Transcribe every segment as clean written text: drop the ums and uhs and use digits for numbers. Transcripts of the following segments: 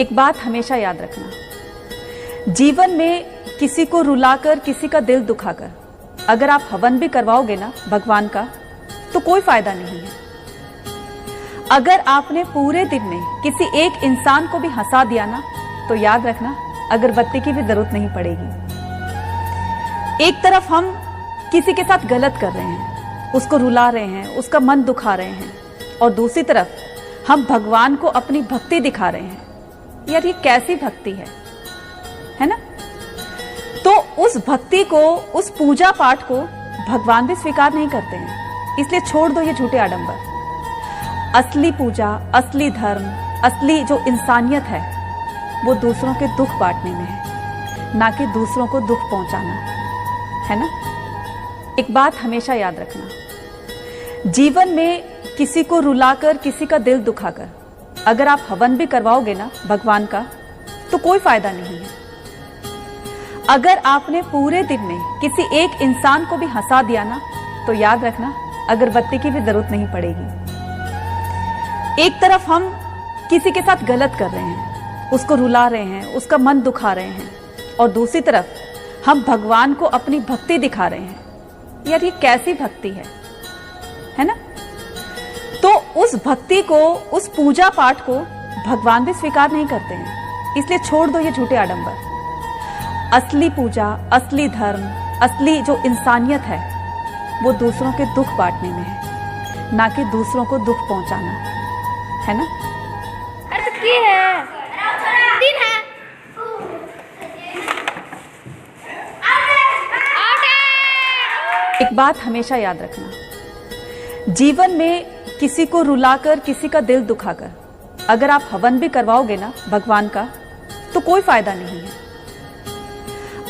एक बात हमेशा याद रखना, जीवन में किसी को रुलाकर, किसी का दिल दुखाकर अगर आप हवन भी करवाओगे ना भगवान का, तो कोई फायदा नहीं है। अगर आपने पूरे दिन में किसी एक इंसान को भी हंसा दिया ना, तो याद रखना अगरबत्ती की भी जरूरत नहीं पड़ेगी। एक तरफ हम किसी के साथ गलत कर रहे हैं, उसको रुला रहे हैं, उसका मन दुखा रहे हैं, और दूसरी तरफ हम भगवान को अपनी भक्ति दिखा रहे हैं। यार ये कैसी भक्ति है ना? तो उस भक्ति को, उस पूजा पाठ को भगवान भी स्वीकार नहीं करते हैं। इसलिए छोड़ दो ये झूठे आडंबर। असली पूजा, असली धर्म, असली जो इंसानियत है वो दूसरों के दुख बांटने में है, ना कि दूसरों को दुख पहुंचाना, है ना? एक बात हमेशा याद रखना, जीवन में किसी को रुलाकर, किसी का दिल दुखाकर अगर आप हवन भी करवाओगे ना भगवान का, तो कोई फायदा नहीं है। अगर आपने पूरे दिन में किसी एक इंसान को भी हंसा दिया ना, तो याद रखना अगरबत्ती की भी जरूरत नहीं पड़ेगी। एक तरफ हम किसी के साथ गलत कर रहे हैं, उसको रुला रहे हैं, उसका मन दुखा रहे हैं, और दूसरी तरफ हम भगवान को अपनी भक्ति दिखा रहे हैं। यार ये कैसी भक्ति है ना? तो उस भक्ति को, उस पूजा पाठ को भगवान भी स्वीकार नहीं करते हैं। इसलिए छोड़ दो ये झूठे आडंबर। असली पूजा, असली धर्म, असली जो इंसानियत है वो दूसरों के दुख बांटने में है, ना कि दूसरों को दुख पहुंचाना, है ना? की है दिन है। एक बात हमेशा याद रखना, जीवन में किसी को रुलाकर, किसी का दिल दुखाकर अगर आप हवन भी करवाओगे ना भगवान का, तो कोई फायदा नहीं है।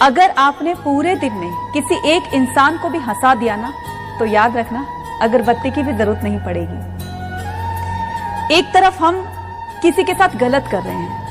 अगर आपने पूरे दिन में किसी एक इंसान को भी हंसा दिया ना, तो याद रखना अगरबत्ती की भी जरूरत नहीं पड़ेगी। एक तरफ हम किसी के साथ गलत कर रहे हैं,